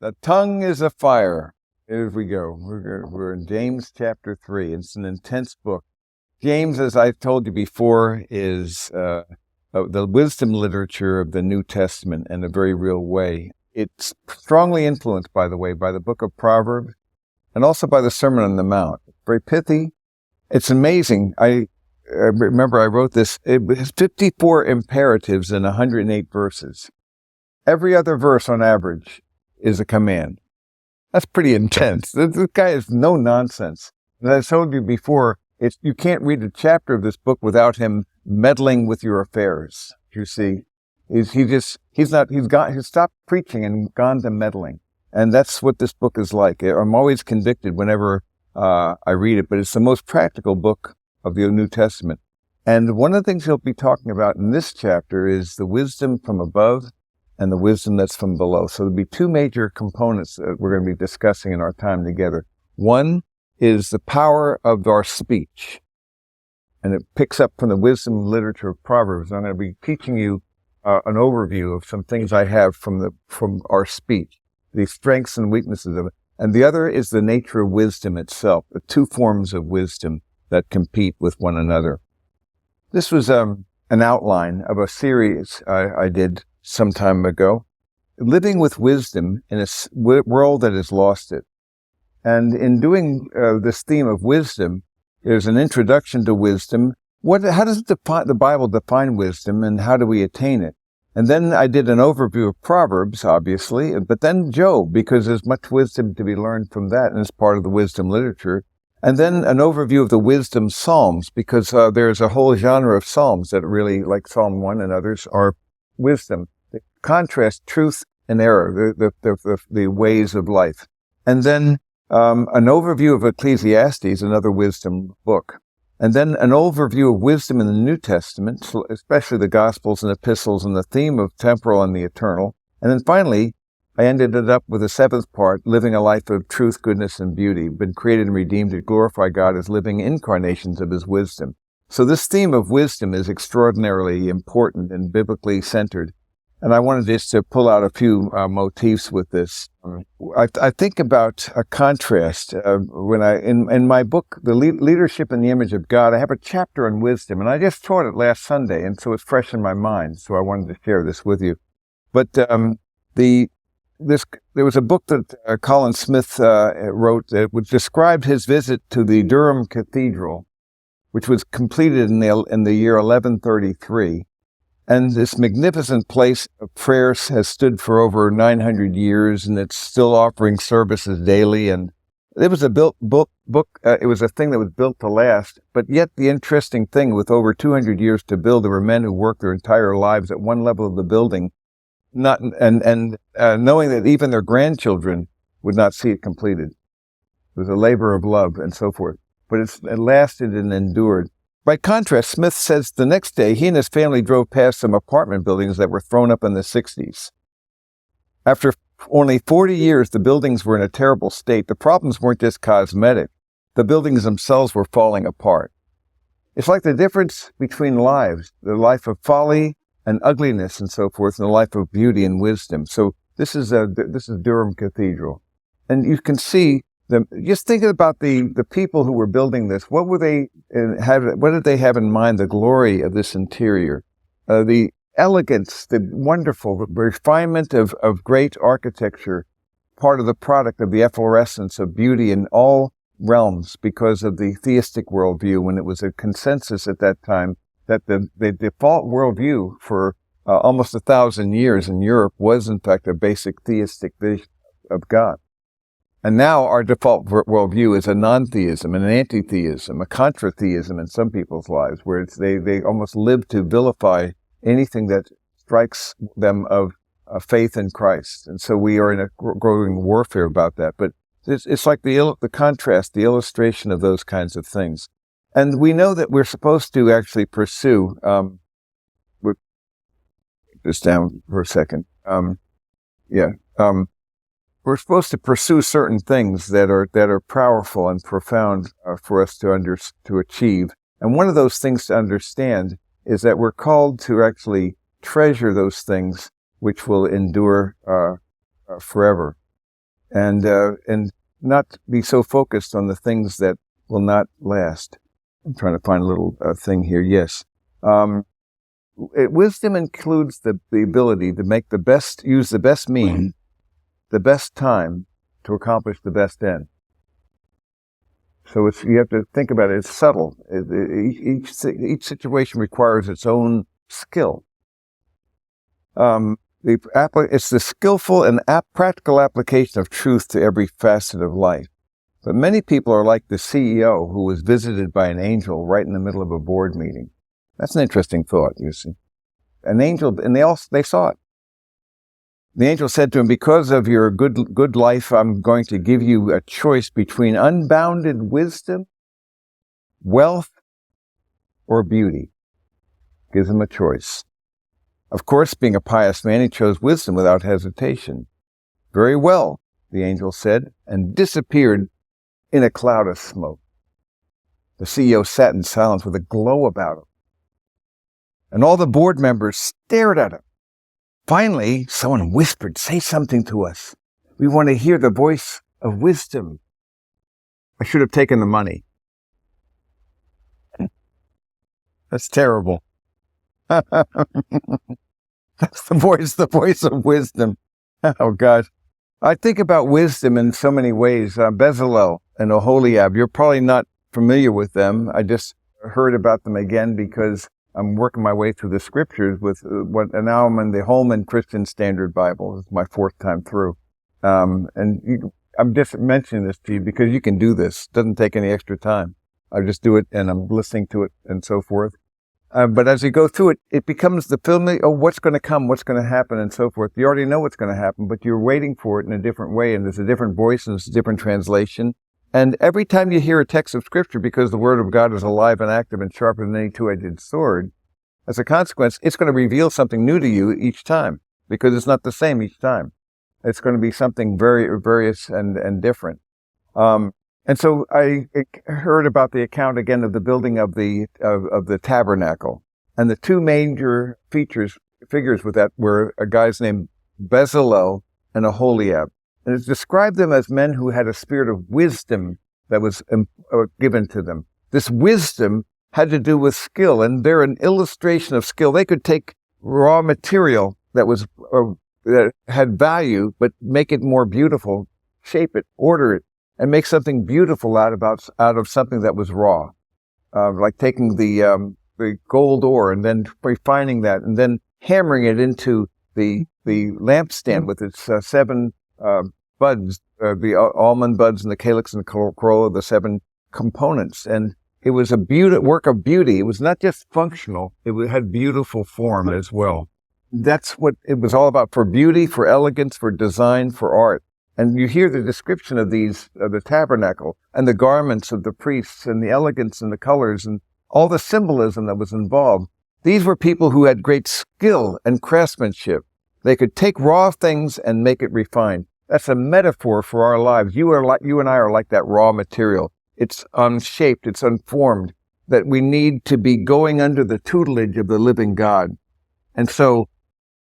The tongue is a fire. Here we go. We're in James chapter 3. It's an intense book. James, as I've told you before, is the wisdom literature of the New Testament in a very real way. It's strongly influenced, by the way, by the book of Proverbs and also by the Sermon on the Mount. Very pithy. It's amazing. I remember I wrote this. It has 54 imperatives in 108 verses. Every other verse on average is a command. That's pretty intense. This guy is no nonsense. As I told you before, you can't read a chapter of this book without him meddling with your affairs. You see, he's stopped preaching and gone to meddling. And that's what this book is like. I'm always convicted whenever I read it, but it's the most practical book of the New Testament. And one of the things he'll be talking about in this chapter is the wisdom from above and the wisdom that's from below. So there'll be two major components that we're going to be discussing in our time together. One is the power of our speech. And it picks up from the wisdom literature of Proverbs. I'm going to be teaching you an overview of some things I have from our speech, the strengths and weaknesses of it. And the other is the nature of wisdom itself, the two forms of wisdom that compete with one another. This was an outline of a series I did some time ago, living with wisdom in a world that has lost it. And in doing this theme of wisdom, there's an introduction to wisdom. How does the Bible define wisdom, and how do we attain it? And then I did an overview of Proverbs, obviously, but then Job, because there's much wisdom to be learned from that, and it's part of the wisdom literature. And then an overview of the wisdom Psalms, because there's a whole genre of Psalms that really, like Psalm 1 and others, are wisdom. They contrast truth and error, the ways of life. And then an overview of Ecclesiastes, another wisdom book. And then an overview of wisdom in the New Testament, especially the Gospels and Epistles and the theme of temporal and the eternal. And then finally, I ended it up with the seventh part, living a life of truth, goodness, and beauty, been created and redeemed to glorify God as living incarnations of His wisdom. So this theme of wisdom is extraordinarily important and biblically centered. And I wanted just to pull out a few motifs with this. I think about a contrast when in my book, The Leadership in the Image of God, I have a chapter on wisdom, and I just taught it last Sunday, and so it's fresh in my mind. So I wanted to share this with you. But there was a book that Colin Smith wrote that would describe his visit to the Durham Cathedral, which was completed in the year 1133. And this magnificent place of prayers has stood for over 900 years, and it's still offering services daily. And it was it was a thing that was built to last. But yet the interesting thing, with over 200 years to build, there were men who worked their entire lives at one level of the building, knowing that even their grandchildren would not see it completed. It was a labor of love and so forth. But it lasted and endured. By contrast, Smith says the next day he and his family drove past some apartment buildings that were thrown up in the 60s. After only 40 years, the buildings were in a terrible state. The problems weren't just cosmetic. The buildings themselves were falling apart. It's like the difference between lives, the life of folly and ugliness and so forth, and the life of beauty and wisdom. So this is Durham Cathedral. And you can see just thinking about the people who were building this. What did they have in mind? The glory of this interior, the elegance, the wonderful refinement of great architecture, part of the product of the efflorescence of beauty in all realms because of the theistic worldview, when it was a consensus at that time that the default worldview for almost 1,000 years in Europe was in fact a basic theistic vision of God. And now our default worldview is a non-theism, an anti-theism, a contra-theism in some people's lives, where they almost live to vilify anything that strikes them of faith in Christ. And so we are in a growing warfare about that. But it's like the contrast, the illustration of those kinds of things. And we know that we're supposed to actually pursue, put this down for a second. We're supposed to pursue certain things that are powerful and profound for us to achieve. And one of those things to understand is that we're called to actually treasure those things which will endure forever. and not be so focused on the things that will not last. I'm trying to find a little thing here. Yes. Wisdom includes the ability to make use the best means, the best time to accomplish the best end. So you have to think about it. It's subtle. Each situation requires its own skill. It's the skillful and practical application of truth to every facet of life. But many people are like the CEO who was visited by an angel right in the middle of a board meeting. That's an interesting thought, you see. An angel, and they saw it. The angel said to him, because of your good life, I'm going to give you a choice between unbounded wisdom, wealth, or beauty. Gives him a choice. Of course, being a pious man, he chose wisdom without hesitation. Very well, the angel said, and disappeared in a cloud of smoke. The CEO sat in silence with a glow about him. And all the board members stared at him. Finally, someone whispered, say something to us. We want to hear the voice of wisdom. I should have taken the money. That's terrible. That's the voice of wisdom. Oh, God. I think about wisdom in so many ways. Bezalel and Oholiab, you're probably not familiar with them. I just heard about them again because I'm working my way through the scriptures with now I'm in the Holman Christian Standard Bible. It's my fourth time through. I'm just mentioning this to you because you can do this. It doesn't take any extra time. I just do it and I'm listening to it and so forth. But as you go through it, it becomes the feeling, what's going to come, what's going to happen, and so forth. You already know what's going to happen, but you're waiting for it in a different way, and there's a different voice, and there's a different translation. And every time you hear a text of Scripture, because the Word of God is alive and active and sharper than any two-edged sword, as a consequence, it's going to reveal something new to you each time, because it's not the same each time. It's going to be something very various and different. And so I heard about the account again of the building of the tabernacle, and the two major figures with that were a guys named Bezalel and Oholiab, and it described them as men who had a spirit of wisdom that was given to them. This wisdom had to do with skill, and they're an illustration of skill. They could take raw material that had value, but make it more beautiful, shape it, order it, and make something beautiful out of something that was raw, like taking the gold ore and then refining that and then hammering it into the lampstand with its 7 buds, the almond buds and the calyx and the corolla, the 7 components. And it was a work of beauty. It was not just functional; it had beautiful form as well. That's what it was all about: for beauty, for elegance, for design, for art. And you hear the description of the tabernacle and the garments of the priests and the elegance and the colors and all the symbolism that was involved. These were people who had great skill and craftsmanship. They could take raw things and make it refined. That's a metaphor for our lives. You and I are like that raw material. It's unshaped, it's unformed, that we need to be going under the tutelage of the living God. And so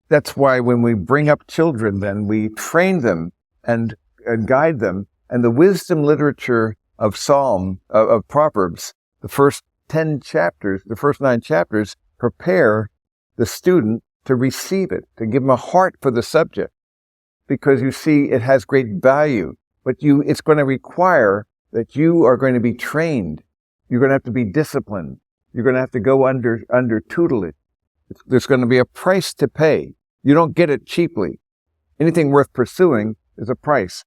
that's why when we bring up children, then we train them and guide them. And the wisdom literature of Proverbs, the first 9 chapters, prepare the student to receive it, to give them a heart for the subject. Because you see, it has great value, but it's going to require that you are going to be trained. You're going to have to be disciplined. You're going to have to go under tutelage. There's going to be a price to pay. You don't get it cheaply. Anything worth pursuing is a price.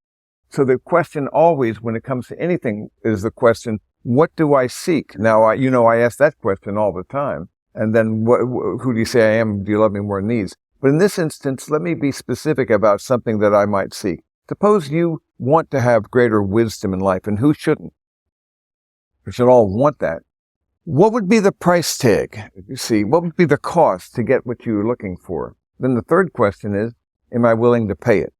So the question always, when it comes to anything, is the question, what do I seek? Now, I ask that question all the time. And then, who do you say I am? Do you love me more than these? But in this instance, let me be specific about something that I might seek. Suppose you want to have greater wisdom in life, and who shouldn't? We should all want that. What would be the price tag? You see, what would be the cost to get what you're looking for? Then the third question is, am I willing to pay it?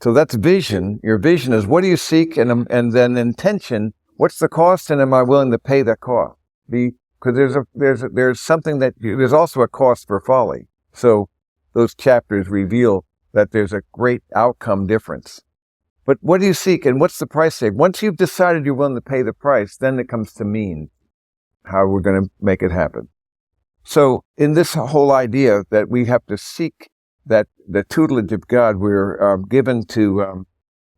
So that's vision. Your vision is, what do you seek? And then intention, what's the cost, and am I willing to pay that cost? Because there's something there's also a cost for folly. So those chapters reveal that there's a great outcome difference. But what do you seek and what's the price tag? Once you've decided you're willing to pay the price, then it comes to mean how we're going to make it happen. So in this whole idea that we have to seek that the tutelage of God, we're given to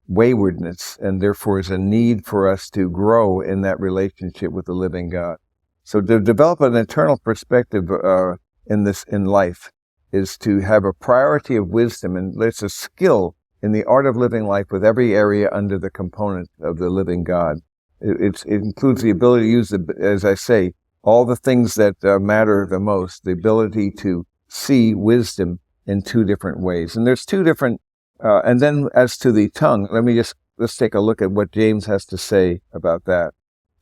waywardness, and therefore is a need for us to grow in that relationship with the living God. So to develop an eternal perspective in life is to have a priority of wisdom, and there's a skill in the art of living life with every area under the component of the living God. It includes the ability to use, as I say, all the things that matter the most, the ability to see wisdom in two different ways. And there's two different, and then as to the tongue, let's take a look at what James has to say about that.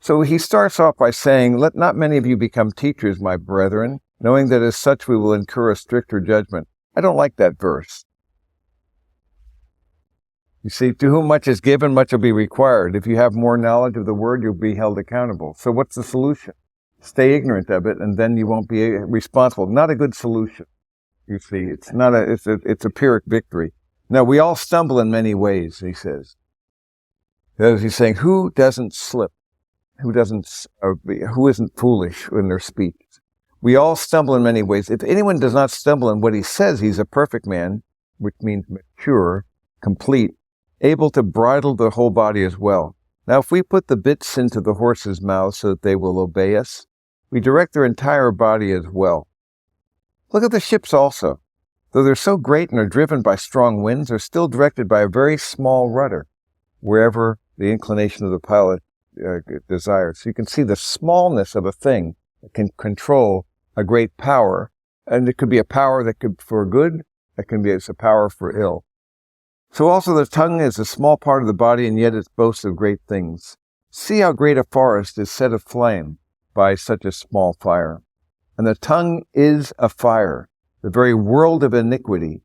So he starts off by saying, "Let not many of you become teachers, my brethren, knowing that as such we will incur a stricter judgment." I don't like that verse. You see, to whom much is given, much will be required. If you have more knowledge of the word, you'll be held accountable. So what's the solution? Stay ignorant of it, and then you won't be responsible. Not a good solution. You see, it's a Pyrrhic victory. No, we all stumble in many ways, he says. He's saying, who doesn't slip? Who isn't foolish in their speech? We all stumble in many ways. If anyone does not stumble in what he says, he's a perfect man, which means mature, complete, able to bridle the whole body as well. Now, if we put the bits into the horses' mouths so that they will obey us, we direct their entire body as well. Look at the ships also. Though they're so great and are driven by strong winds, they're still directed by a very small rudder, wherever the inclination of the pilot desires. So you can see the smallness of a thing that can control a great power. And it could be a power that could for good, it's a power for ill. So also the tongue is a small part of the body, and yet it boasts of great things. See how great a forest is set aflame by such a small fire. And the tongue is a fire, the very world of iniquity.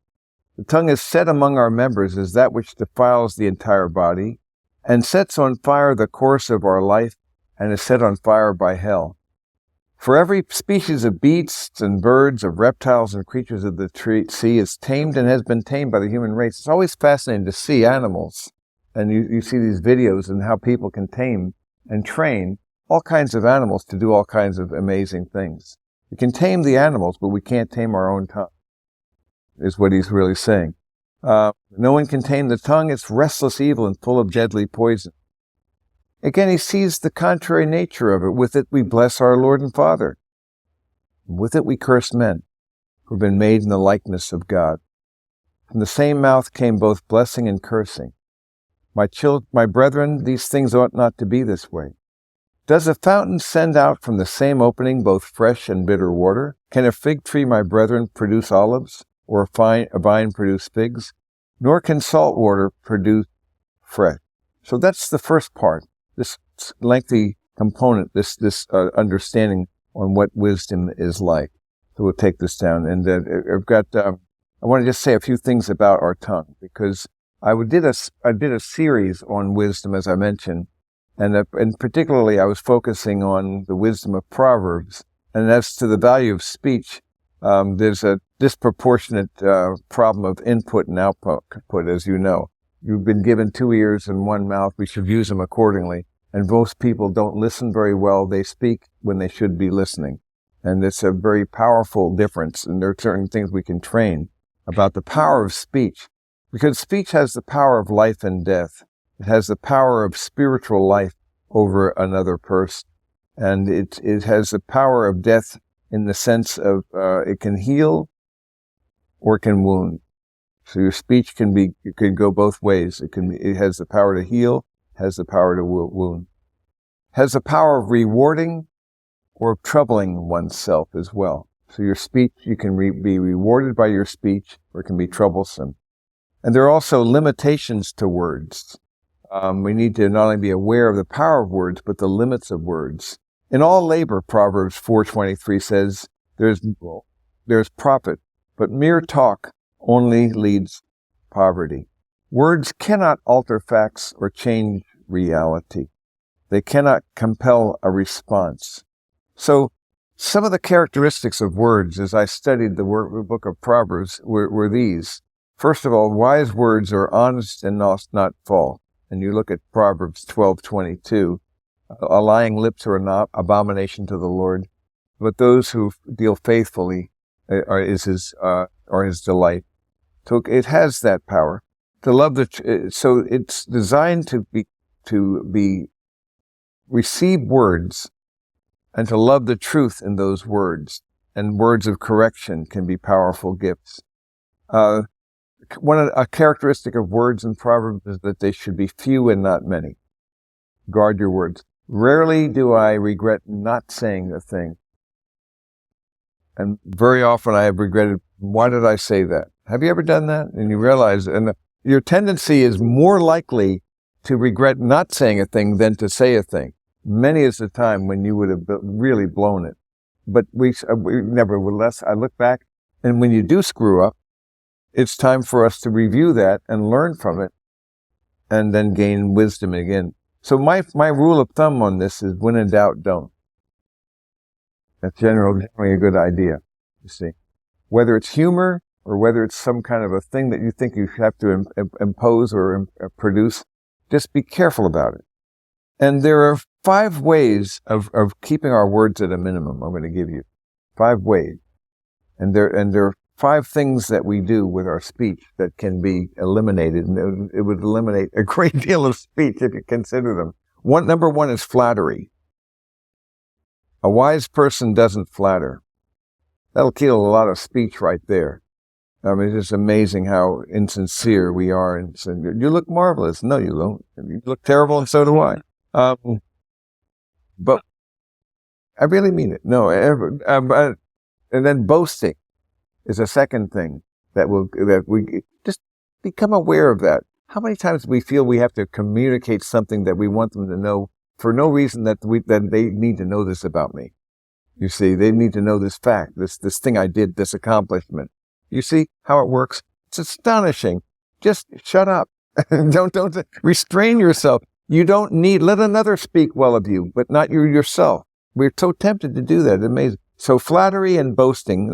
The tongue is set among our members as that which defiles the entire body, and sets on fire the course of our life, and is set on fire by hell. For every species of beasts and birds, of reptiles and creatures of the sea is tamed and has been tamed by the human race. It's always fascinating to see animals. And you see these videos and how people can tame and train all kinds of animals to do all kinds of amazing things. We can tame the animals, but we can't tame our own tongue, is what he's really saying. No one can tame the tongue. It's restless evil and full of deadly poison. Again, he sees the contrary nature of it. With it we bless our Lord and Father. With it we curse men who have been made in the likeness of God. From the same mouth came both blessing and cursing. My brethren, these things ought not to be this way. Does a fountain send out from the same opening both fresh and bitter water? Can a fig tree, my brethren, produce olives, or a vine produce figs? Nor can salt water produce fresh. So that's the first part. This lengthy component, this understanding on what wisdom is like. So we'll take this down. And I want to just say a few things about our tongue, because I did a series on wisdom, as I mentioned, and particularly I was focusing on the wisdom of Proverbs. And as to the value of speech, there's a disproportionate problem of input and output, as you know. You've been given 2 ears and 1 mouth. We should use them accordingly. And most people don't listen very well. They speak when they should be listening. And it's a very powerful difference. And there are certain things we can train about the power of speech. Because speech has the power of life and death. It has the power of spiritual life over another person. And it has the power of death in the sense of it can heal or it can wound. So your speech can go both ways. It has the power to heal, has the power to wound. Has the power of rewarding or of troubling oneself as well. So your speech, you can be rewarded by your speech, or it can be troublesome. And there are also limitations to words. We need to not only be aware of the power of words, but the limits of words. In all labor, Proverbs 4:23 says, there's profit, but mere talk only leads poverty. Words cannot alter facts or change reality. They cannot compel a response. So some of the characteristics of words, as I studied the book of Proverbs, were these. First of all, wise words are honest and must not fall. And you look at Proverbs 12:22, lying lips are an abomination to the Lord, but those who deal faithfully are his delight. So it has that power to love so it's designed to receive words and to love the truth in those words. And words of correction can be powerful gifts. A characteristic of words in Proverbs is that they should be few and not many. Guard your words. Rarely do I regret not saying a thing. And very often I have regretted, why did I say that? Have you ever done that? And you realize, and your tendency is more likely to regret not saying a thing than to say a thing. Many is the time when you would have really blown it. But we nevertheless, I look back, and when you do screw up, it's time for us to review that and learn from it, and then gain wisdom again. So my rule of thumb on this is, when in doubt, don't. That's generally a good idea, you see. Whether it's humor or whether it's some kind of a thing that you think you have to impose or produce, just be careful about it. And there are 5 ways of keeping our words at a minimum. I'm going to give you 5 ways. And there are 5 things that we do with our speech that can be eliminated. And it would eliminate a great deal of speech if you consider them. Number 1 is flattery. A wise person doesn't flatter. That'll kill a lot of speech right there. I mean, it's just amazing how insincere we are. And saying, you look marvelous. No, you don't. You look terrible, and so do I. But I really mean it. No, and then boasting is a second thing that we just become aware of that. How many times do we feel we have to communicate something that we want them to know for no reason that they need to know this about me? You see, they need to know this fact, this thing I did, this accomplishment. You see how it works? It's astonishing. Just shut up. Don't restrain yourself. You don't let another speak well of you, but not you yourself. We're so tempted to do that. It's amazing. So flattery and boasting.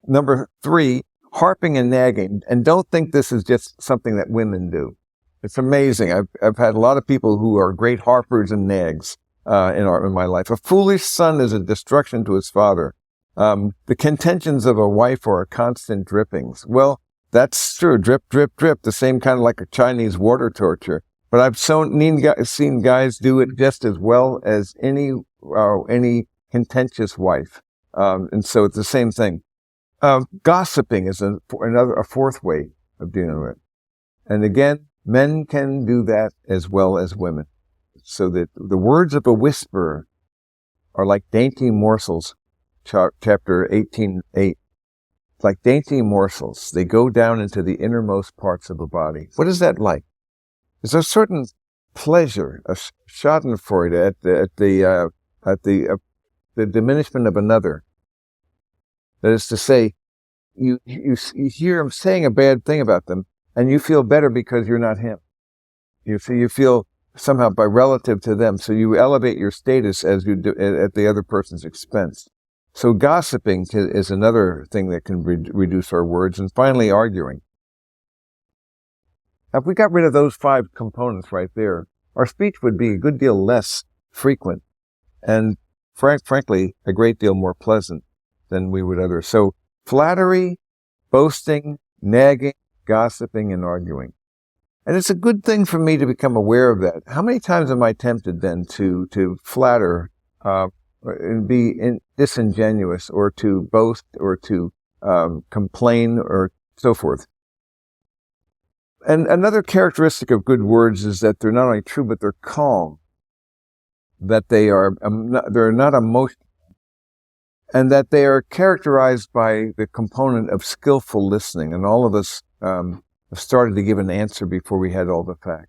Number 3, harping and nagging. And don't think this is just something that women do. It's amazing. I've had a lot of people who are great harpers and nags in my life. A foolish son is a destruction to his father. The contentions of a wife are constant drippings. Well, that's true. Drip, drip, drip. The same kind of like a Chinese water torture. But I've seen guys do it just as well as any contentious wife. And so it's the same thing. Gossiping is a 4th way of dealing with it. And again, men can do that as well as women. So that the words of a whisperer are like dainty morsels. Chapter 18:8. Like dainty morsels. They go down into the innermost parts of the body. What is that like? There's a certain pleasure, a schadenfreude at the diminishment of another. That is to say, you hear him saying a bad thing about them, and you feel better because you're not him. You feel somehow by relative to them, so you elevate your status as you do at the other person's expense. So gossiping is another thing that can reduce our words. And finally, arguing. If we got rid of those 5 components right there, our speech would be a good deal less frequent and, frankly, a great deal more pleasant than we would others. So flattery, boasting, nagging, gossiping, and arguing. And it's a good thing for me to become aware of that. How many times am I tempted then to flatter and be disingenuous, or to boast, or to complain, or so forth? And another characteristic of good words is that they're not only true, but they're calm. That they're not emotional. And that they are characterized by the component of skillful listening. And all of us have started to give an answer before we had all the facts.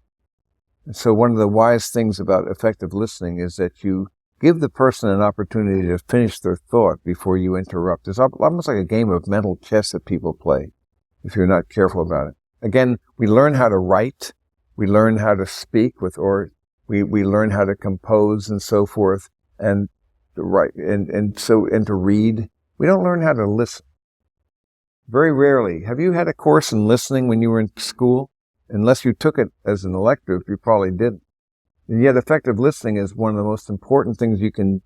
And so one of the wise things about effective listening is that you give the person an opportunity to finish their thought before you interrupt. It's almost like a game of mental chess that people play if you're not careful about it. Again, we learn how to write, we learn how to speak we learn how to compose and so forth, and to write and to read. We don't learn how to listen. Very rarely. Have you had a course in listening when you were in school? Unless you took it as an elective, you probably didn't. And yet effective listening is one of the most important things you can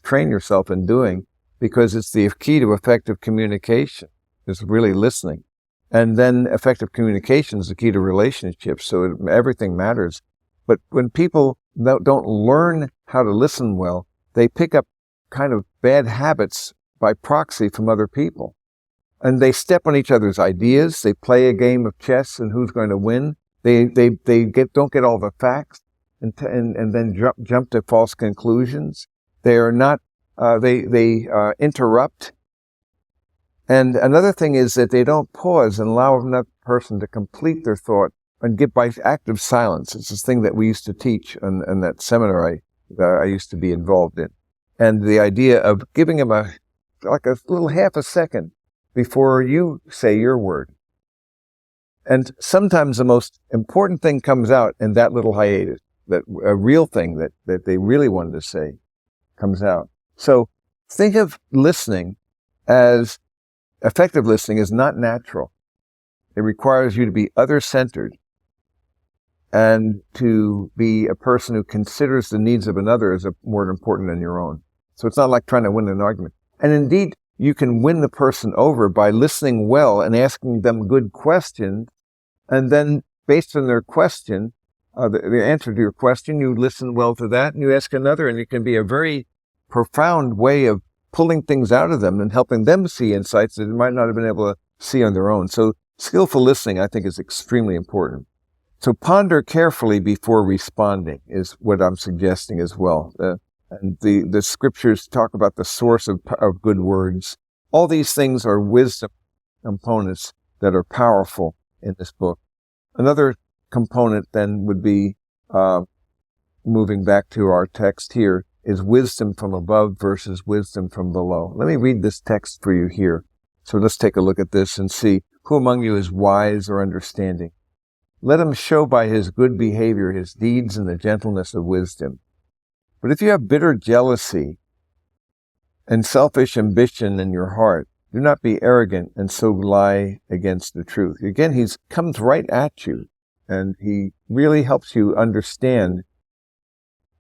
train yourself in doing, because it's the key to effective communication, is really listening. And then effective communication is the key to relationships, so everything matters. But when people don't learn how to listen well, they pick up kind of bad habits by proxy from other people. And they step on each other's ideas. They play a game of chess and who's going to win. They don't get all the facts and then jump to false conclusions. They are not, they interrupt. And another thing is that they don't pause and allow another person to complete their thought and give by active silence. It's this thing that we used to teach in that seminar I used to be involved in. And the idea of giving them like a little half a second before you say your word. And sometimes the most important thing comes out in that little hiatus, that a real thing that they really wanted to say comes out. So think of listening as effective listening is not natural. It requires you to be other-centered and to be a person who considers the needs of another as more important than your own. So it's not like trying to win an argument. And indeed, you can win the person over by listening well and asking them good questions. And then based on their question, the answer to your question, you listen well to that and you ask another, and it can be a very profound way of pulling things out of them and helping them see insights that they might not have been able to see on their own. So skillful listening, I think, is extremely important. So ponder carefully before responding is what I'm suggesting as well. And the scriptures talk about the source of good words. All these things are wisdom components that are powerful in this book. Another component then would be, moving back to our text here, is wisdom from above versus wisdom from below. Let me read this text for you here. So let's take a look at this and see who among you is wise or understanding. Let him show by his good behavior his deeds and the gentleness of wisdom. But if you have bitter jealousy and selfish ambition in your heart, do not be arrogant and so lie against the truth. Again, he comes right at you, and he really helps you understand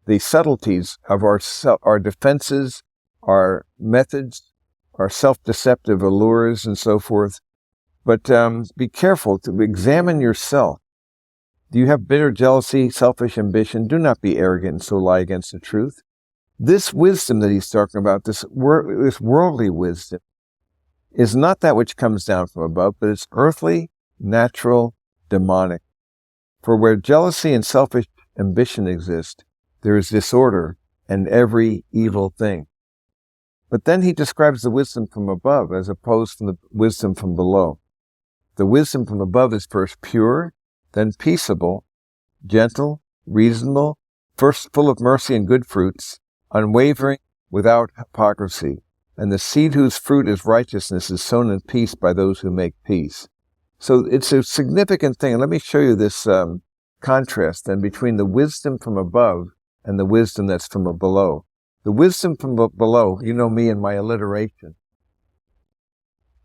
the subtleties of our defenses, our methods, our self-deceptive allures, and so forth. But be careful to examine yourself. Do you have bitter jealousy, selfish ambition? Do not be arrogant and so lie against the truth. This wisdom that he's talking about, this worldly wisdom, is not that which comes down from above, but it's earthly, natural, demonic. For where jealousy and selfish ambition exist, there is disorder and every evil thing. But then he describes the wisdom from above as opposed to the wisdom from below. The wisdom from above is first pure, then peaceable, gentle, reasonable, first full of mercy and good fruits, unwavering, without hypocrisy. And the seed whose fruit is righteousness is sown in peace by those who make peace. So it's a significant thing. And let me show you this contrast then between the wisdom from above and the wisdom that's from below. The wisdom from below, you know me and my alliteration.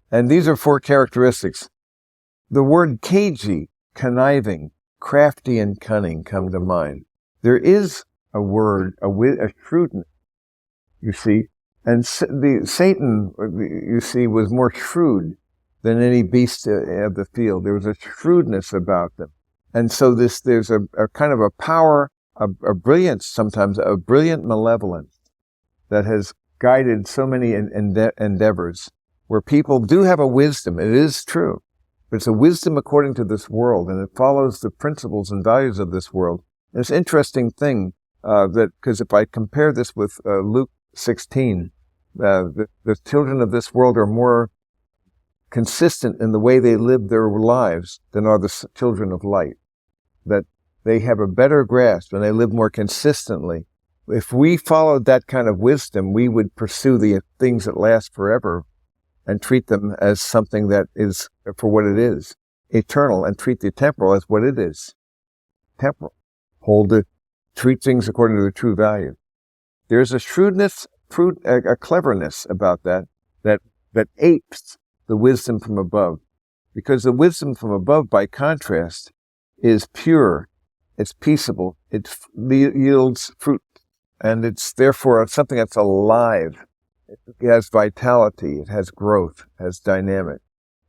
And these are 4 characteristics. The word cagey, conniving, crafty, and cunning come to mind. There is a word, a shrewdness, you see. And Satan, you see, was more shrewd than any beast of the field. There was a shrewdness about them. And so there's a kind of a power, a brilliance sometimes, a brilliant malevolence that has guided so many endeavors where people do have a wisdom. It is true. But it's a wisdom according to this world, and it follows the principles and values of this world. And it's an interesting thing because if I compare this with Luke 16, the children of this world are more consistent in the way they live their lives than are the children of light. That they have a better grasp and they live more consistently. If we followed that kind of wisdom, we would pursue the things that last forever and treat them as something that is for what it is, eternal, and treat the temporal as what it is, temporal. Treat things according to their true value. There's a shrewdness, a cleverness about that apes the wisdom from above. Because the wisdom from above, by contrast, is pure, it's peaceable, it yields fruit, and it's therefore something that's alive. It has vitality, it has growth, it has dynamic.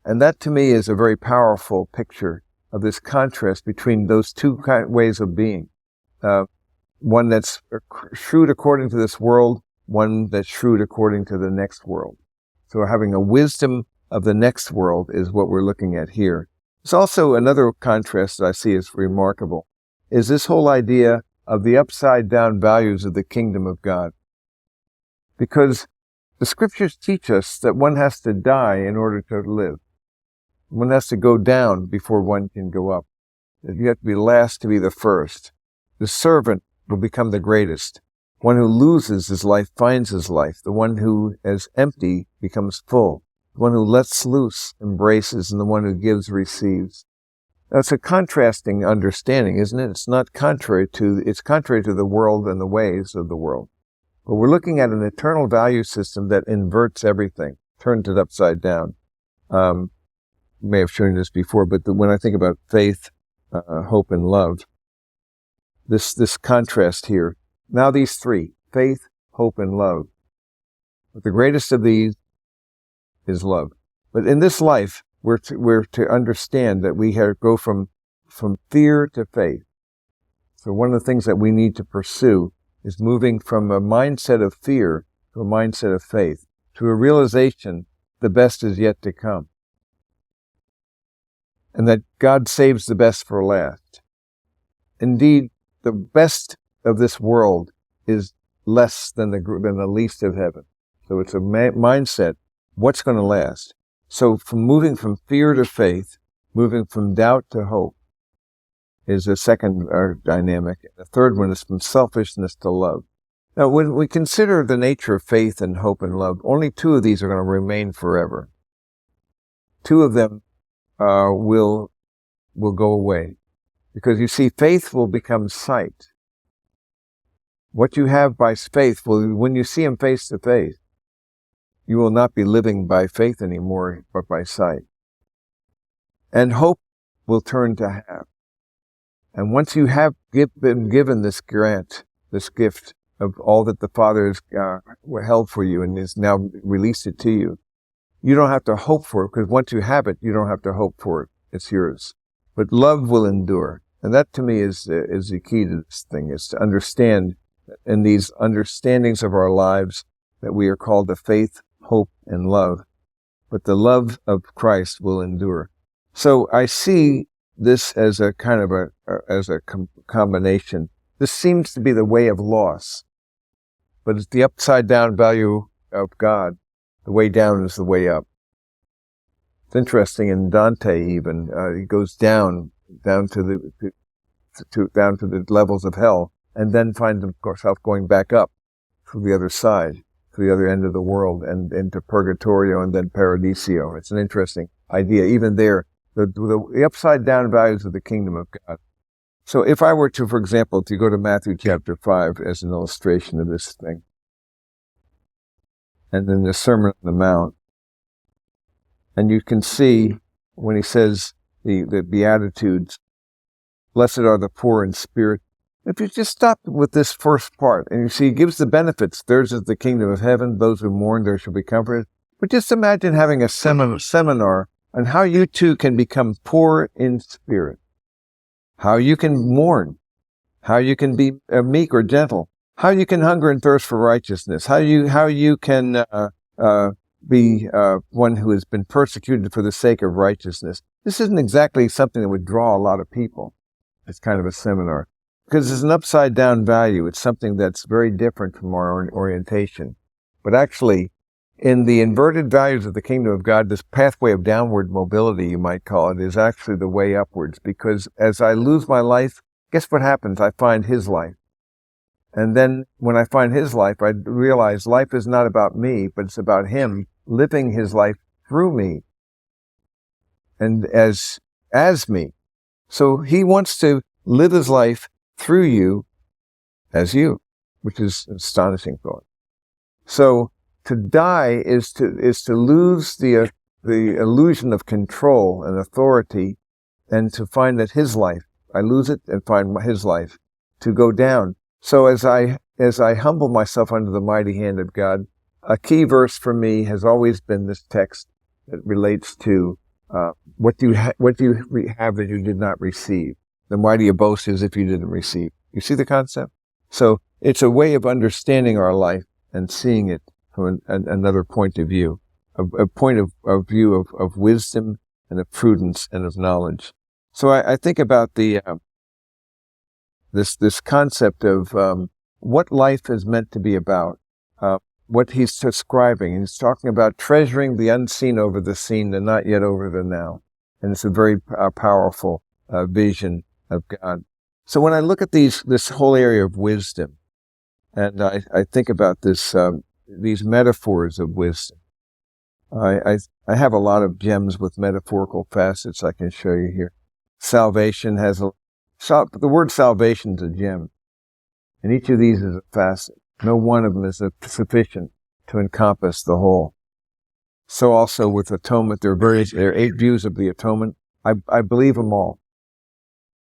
And that to me is a very powerful picture of this contrast between those two ways of being. One that's shrewd according to this world, one that's shrewd according to the next world. So having a wisdom of the next world is what we're looking at here. There's also another contrast that I see as remarkable, is this whole idea of the upside-down values of the kingdom of God. Because the scriptures teach us that one has to die in order to live. One has to go down before one can go up. You have to be last to be the first. The servant will become the greatest. One who loses his life finds his life. The one who is empty becomes full. The one who lets loose embraces, and the one who gives receives. That's a contrasting understanding, isn't it? It's contrary to the world and the ways of the world. But we're looking at an eternal value system that inverts everything, turns it upside down. May have shown this before, but when I think about faith, hope, and love, this contrast here. Now these three, faith, hope, and love. But the greatest of these is love. But in this life, we're to understand that we go from fear to faith. So one of the things that we need to pursue is moving from a mindset of fear to a mindset of faith, to a realization the best is yet to come. And that God saves the best for last. Indeed, the best of this world is less than the least of heaven. So it's a mindset, what's going to last? So from moving from fear to faith, moving from doubt to hope, is a second dynamic. The third one is from selfishness to love. Now, when we consider the nature of faith and hope and love, only two of these are going to remain forever. Two of them will go away. Because you see, faith will become sight. What you have by faith when you see him face to face, you will not be living by faith anymore, but by sight. And hope will turn to have. And once you have been given this grant, this gift of all that the Father has held for you and has now released it to you, you don't have to hope for it, because once you have it, you don't have to hope for it. It's yours. But love will endure. And that to me is the key to this thing, is to understand in these understandings of our lives that we are called to faith, hope, and love. But the love of Christ will endure. So I see this as a kind of a combination. This seems to be the way of loss, but it's the upside down value of God. The way down is the way up. It's interesting in Dante even, he goes down to the levels of hell, and then finds himself going back up to the other side, to the other end of the world, and into Purgatorio and then Paradiso. It's an interesting idea. Even there, the upside down values of the kingdom of God. So if I were to, for example, to go to Matthew chapter 5 as an illustration of this thing, and then the Sermon on the Mount, and you can see when he says the Beatitudes, blessed are the poor in spirit. If you just stop with this first part, and you see he gives the benefits, theirs is the kingdom of heaven, those who mourn, there shall be comforted. But just imagine having a seminar on how you too can become poor in spirit, how you can mourn, how you can be meek or gentle, how you can hunger and thirst for righteousness, how you can be one who has been persecuted for the sake of righteousness. This isn't exactly something that would draw a lot of people. It's kind of a seminar. Because it's an upside-down value. It's something that's very different from our orientation. But actually, in the inverted values of the kingdom of God, this pathway of downward mobility, you might call it, is actually the way upwards. Because as I lose my life, guess what happens? I find his life. And then when I find his life, I realize life is not about me, but it's about him living his life through me and as me. So he wants to live his life through you as you, which is an astonishing thought. So to die is to lose the the illusion of control and authority, and to find that his life, I lose it and find his life to go down. So as I humble myself under the mighty hand of God, a key verse for me has always been this text that relates to what do you have that you did not receive? The mightier boast is if you didn't receive. You see the concept? So it's a way of understanding our life and seeing it from another point of view, a point of view of wisdom and of prudence and of knowledge. So I think about the this concept of what life is meant to be about, what he's describing. He's talking about treasuring the unseen over the seen, the not yet over the now. And it's a very powerful vision of God. So when I look at this whole area of wisdom, and I think about these metaphors of wisdom, I have a lot of gems with metaphorical facets I can show you here. Salvation the word salvation is a gem, and each of these is a facet. No one of them is sufficient to encompass the whole. So also with atonement, there are 8 views of the atonement. I believe them all.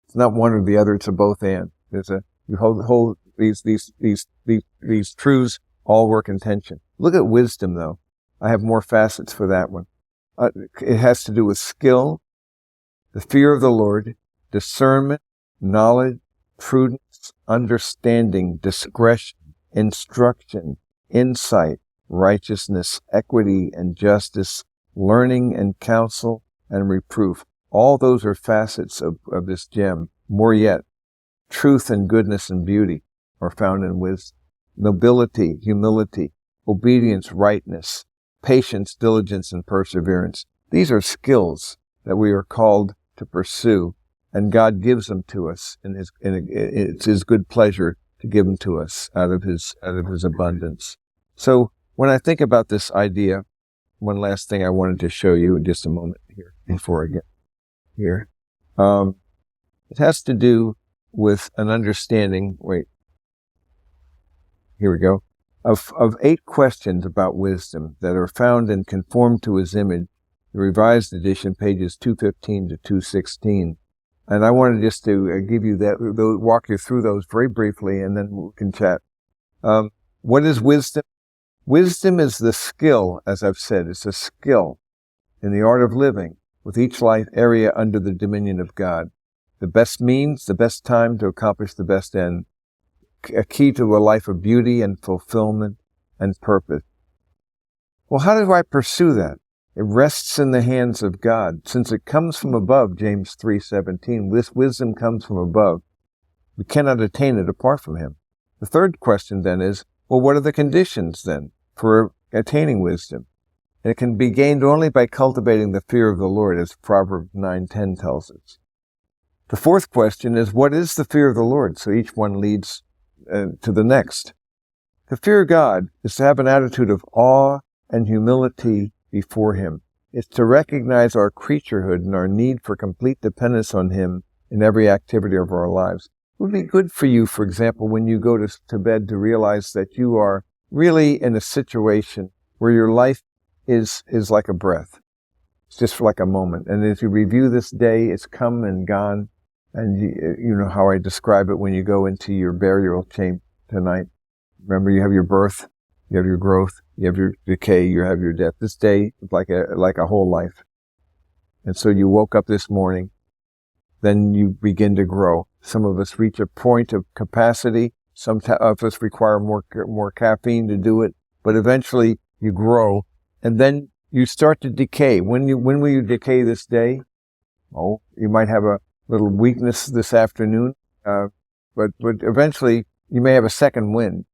It's not one or the other; it's a both and. You hold these truths all work in tension. Look at wisdom, though. I have more facets for that one. It has to do with skill, the fear of the Lord, discernment, knowledge, prudence, understanding, discretion, instruction, insight, righteousness, equity, and justice, learning and counsel, and reproof. All those are facets of this gem. More yet, truth and goodness and beauty are found in wisdom. Nobility, humility, obedience, rightness, patience, diligence, and perseverance. These are skills that we are called to pursue, and God gives them to us, and it's His good pleasure to give them to us out of His abundance. So when I think about this idea, one last thing I wanted to show you in just a moment here before I get here. It has to do with an understanding. Here we go. Of 8 questions about wisdom that are found in Conformed to His Image, the Revised Edition, pages 215 to 216. And I wanted just to give you walk you through those very briefly, and then we can chat. What is wisdom? Wisdom is the skill, as I've said, it's a skill in the art of living with each life area under the dominion of God. The best means, the best time to accomplish the best end. A key to a life of beauty and fulfillment and purpose. Well, how do I pursue that? It rests in the hands of God. Since it comes from above, James 3:17, this wisdom comes from above. We cannot attain it apart from Him. The third question then is, well, what are the conditions then for attaining wisdom? And it can be gained only by cultivating the fear of the Lord, as Proverbs 9:10 tells us. The fourth question is, what is the fear of the Lord? So each one leads to the next. To fear God is to have an attitude of awe and humility before Him. It's to recognize our creaturehood and our need for complete dependence on Him in every activity of our lives. It would be good for you, for example, when you go to bed, to realize that you are really in a situation where your life is like a breath. It's just like a moment. And as you review this day, it's come and gone. And you know how I describe it when you go into your burial chamber tonight. Remember, you have your birth, you have your growth, you have your decay, you have your death. This day is like a whole life. And so you woke up this morning, then you begin to grow. Some of us reach a point of capacity. Some of us require more caffeine to do it. But eventually you grow, and then you start to decay. When will you decay this day? Oh, you might have a little weakness this afternoon, but eventually you may have a second wind.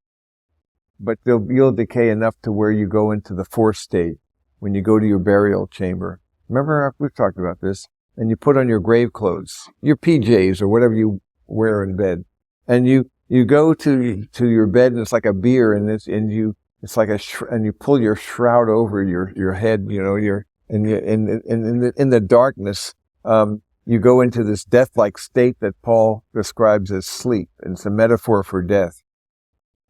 But you'll decay enough to where you go into the fourth state when you go to your burial chamber. Remember, we've talked about this. And you put on your grave clothes, your PJs or whatever you wear in bed, and you go to your bed, and it's like a bier, and you pull your shroud over your head, you know, in the darkness. You go into this death-like state that Paul describes as sleep. And it's a metaphor for death.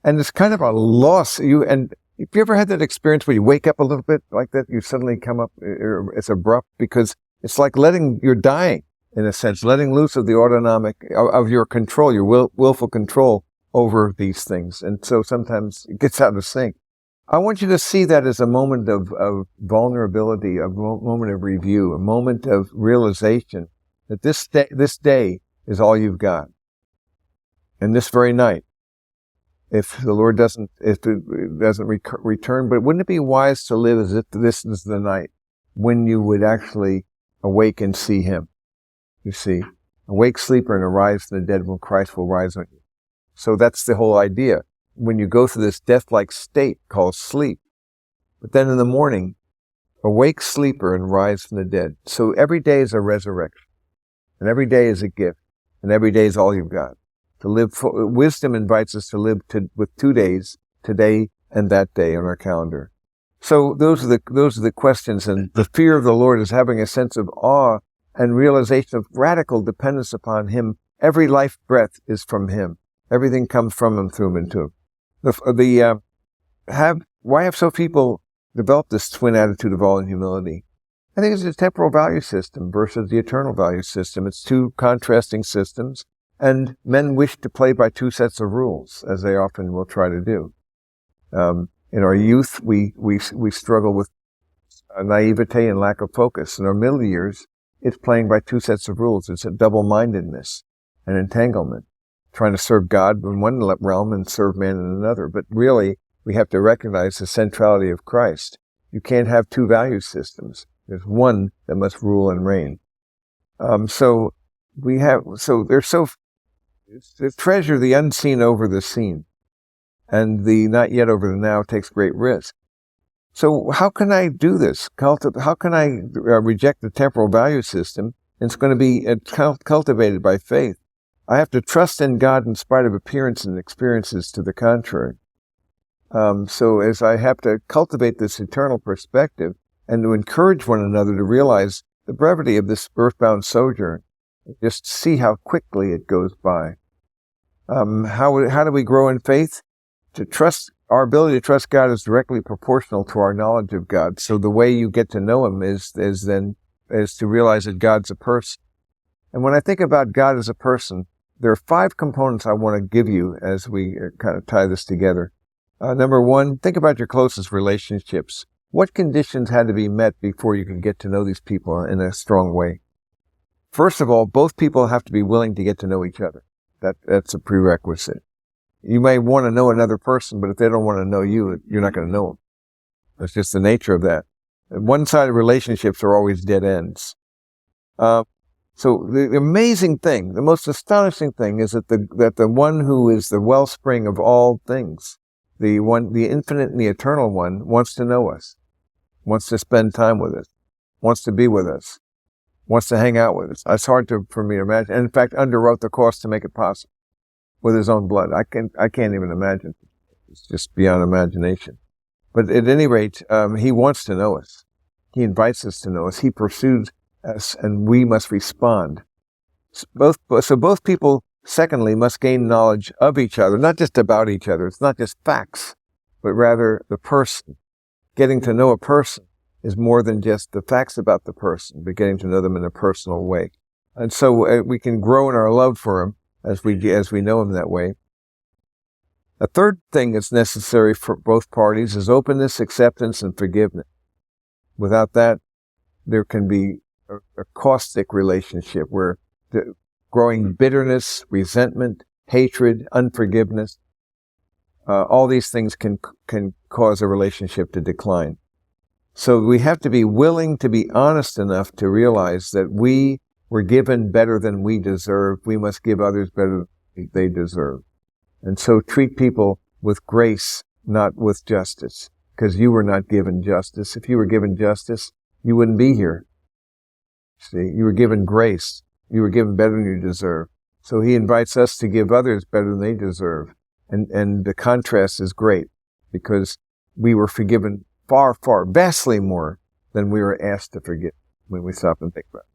And it's kind of a loss. And Have you ever had that experience where you wake up a little bit like that? You suddenly come up, it's abrupt because it's like you're dying in a sense, letting loose of the autonomic, of your control, your willful control over these things. And so sometimes it gets out of sync. I want you to see that as a moment of vulnerability, a moment of review, a moment of realization that this day is all you've got. And this very night, if the Lord doesn't return, but wouldn't it be wise to live as if this is the night when you would actually awake and see Him? You see, awake, sleeper, and arise from the dead when Christ will rise on you. So that's the whole idea. When you go through this death-like state called sleep, but then in the morning, awake, sleeper, and rise from the dead. So every day is a resurrection, and every day is a gift, and every day is all you've got. To live, wisdom invites us to live with 2 days, today and that day on our calendar. So those are the questions, and the fear of the Lord is having a sense of awe and realization of radical dependence upon Him. Every life breath is from Him. Everything comes from Him, through Him, and to Him. Why have so few people developed this twin attitude of awe and humility? I think it's a temporal value system versus the eternal value system. It's two contrasting systems, and men wish to play by two sets of rules, as they often will try to do. In our youth, we struggle with naivete and lack of focus. In our middle years, it's playing by two sets of rules. It's a double-mindedness and entanglement, trying to serve God in one realm and serve man in another. But really, we have to recognize the centrality of Christ. You can't have two value systems. There's one that must rule and reign. The treasure the unseen over the seen, and the not yet over the now takes great risk. So how can I do this? How can I reject the temporal value system? It's going to be cultivated by faith. I have to trust in God in spite of appearance and experiences to the contrary. So as I have to cultivate this eternal perspective and to encourage one another to realize the brevity of this earthbound sojourn, just see how quickly it goes by. How do we grow in faith? Our ability to trust God is directly proportional to our knowledge of God. So the way you get to know Him is to realize that God's a person. And when I think about God as a person, there are 5 components I want to give you as we kind of tie this together. Number 1, think about your closest relationships. What conditions had to be met before you could get to know these people in a strong way? First of all, both people have to be willing to get to know each other. That's a prerequisite. You may want to know another person, but if they don't want to know you, you're not going to know them. That's just the nature of that. One-sided relationships are always dead ends. So the amazing thing, the most astonishing thing is that the one who is the wellspring of all things, the infinite and the eternal one, wants to know us, wants to spend time with us, wants to be with us, wants to hang out with us. It's hard for me to imagine. And in fact, underwrote the cost to make it possible with His own blood. I can't even imagine. It's just beyond imagination. But at any rate, He wants to know us. He invites us to know us. He pursues us, and we must respond. So both people, secondly, must gain knowledge of each other, not just about each other. It's not just facts, but rather the person. Getting to know a person is more than just the facts about the person, but getting to know them in a personal way. And so we can grow in our love for Him as we know Him that way. A third thing that's necessary for both parties is openness, acceptance, and forgiveness. Without that, there can be a caustic relationship where growing bitterness, resentment, hatred, unforgiveness, all these things can cause a relationship to decline. So we have to be willing to be honest enough to realize that we were given better than we deserve. We must give others better than they deserve. And so treat people with grace, not with justice, because you were not given justice. If you were given justice, you wouldn't be here. See, you were given grace. You were given better than you deserve. So He invites us to give others better than they deserve. And the contrast is great because we were forgiven far, far, vastly more than we were asked to forgive when we stop and think about it.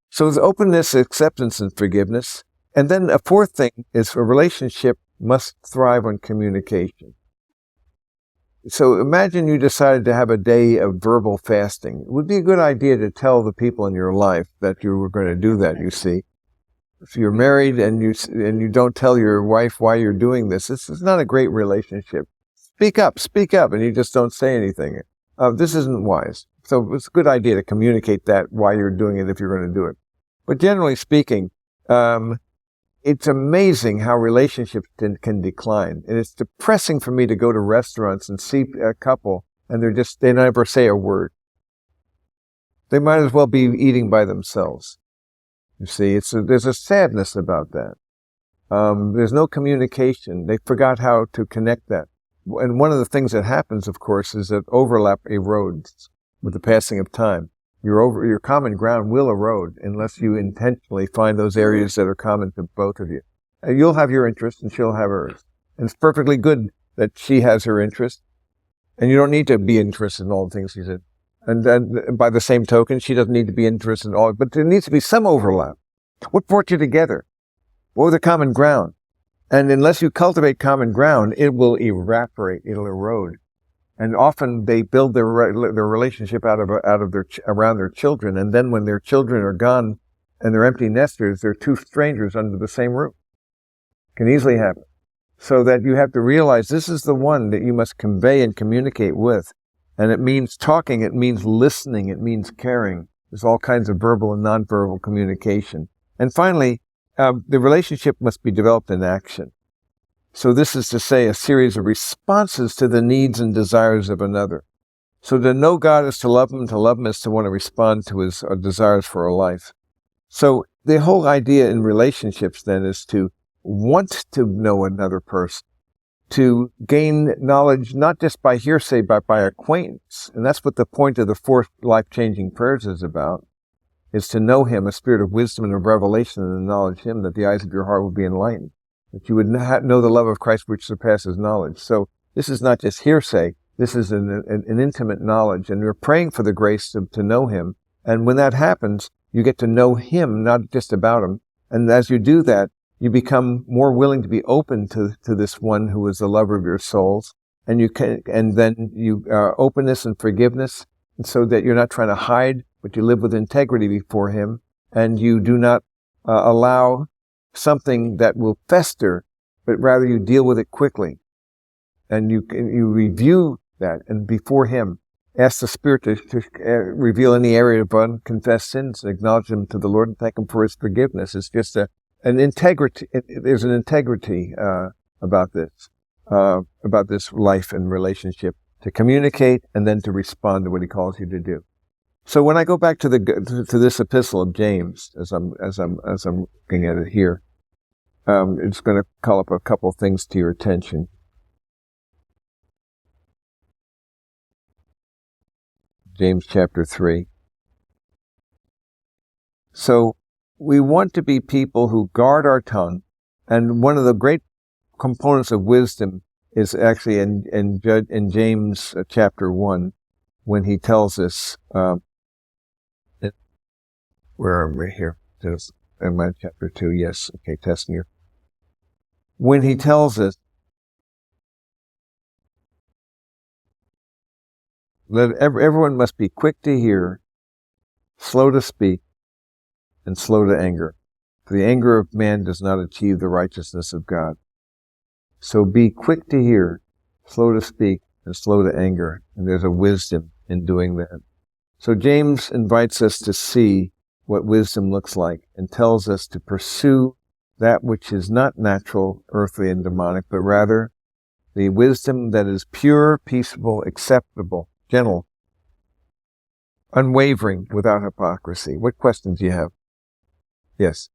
So there's openness, acceptance, and forgiveness. And then a fourth thing is a relationship must thrive on communication. So imagine you decided to have a day of verbal fasting. It would be a good idea to tell the people in your life that you were going to do that, you see. If you're married and you don't tell your wife why you're doing this is not a great relationship. Speak up, and you just don't say anything. This isn't wise. So it's a good idea to communicate that why you're doing it if you're going to do it. But generally speaking, it's amazing how relationships can decline. And it's depressing for me to go to restaurants and see a couple and they never say a word. They might as well be eating by themselves. You see, there's a sadness about that. There's no communication. They forgot how to connect that. And one of the things that happens, of course, is that overlap erodes with the passing of time. Your common ground will erode unless you intentionally find those areas that are common to both of you. And you'll have your interest and she'll have hers. And it's perfectly good that she has her interest. And you don't need to be interested in all the things she said. And then by the same token, she doesn't need to be interested in all, but there needs to be some overlap. What brought you together? What was the common ground? And unless you cultivate common ground, it will evaporate, it'll erode. And often they build their relationship around their children. And then when their children are gone and they're empty nesters, they're two strangers under the same roof. Can easily happen. So that you have to realize this is the one that you must convey and communicate with. And it means talking, it means listening, it means caring. There's all kinds of verbal and nonverbal communication. And finally, the relationship must be developed in action. So this is to say a series of responses to the needs and desires of another. So to know God is to love Him is to want to respond to His desires for a life. So the whole idea in relationships then is to want to know another person, to gain knowledge not just by hearsay, but by acquaintance. And that's what the point of the 4 life-changing prayers is about, is to know Him, a spirit of wisdom and of revelation, and acknowledge Him, that the eyes of your heart will be enlightened, that you would know the love of Christ which surpasses knowledge. So this is not just hearsay, this is an intimate knowledge, and you're praying for the grace to know Him. And when that happens, you get to know Him, not just about Him. And as you do that, you become more willing to be open to this one who is the lover of your souls. And then openness and forgiveness, and so that you're not trying to hide, but you live with integrity before Him, and you do not allow something that will fester, but rather you deal with it quickly. And you review that, and before Him, ask the Spirit to reveal any area of unconfessed sins, and acknowledge them to the Lord, and thank Him for His forgiveness. It's just an integrity. There's an integrity about this life and relationship, to communicate and then to respond to what He calls you to do. So when I go back to this epistle of James, as I'm looking at it here, it's going to call up a couple things to your attention. James chapter 3. So we want to be people who guard our tongue, and one of the great components of wisdom is actually in James chapter 1, when he tells us, where are we here? In my chapter 2, yes, okay, testing here. When he tells us, everyone must be quick to hear, slow to speak, and slow to anger. For the anger of man does not achieve the righteousness of God. So be quick to hear, slow to speak, and slow to anger. And there's a wisdom in doing that. So James invites us to see what wisdom looks like, and tells us to pursue that which is not natural, earthly, and demonic, but rather the wisdom that is pure, peaceable, acceptable, gentle, unwavering, without hypocrisy. What questions do you have? Yes.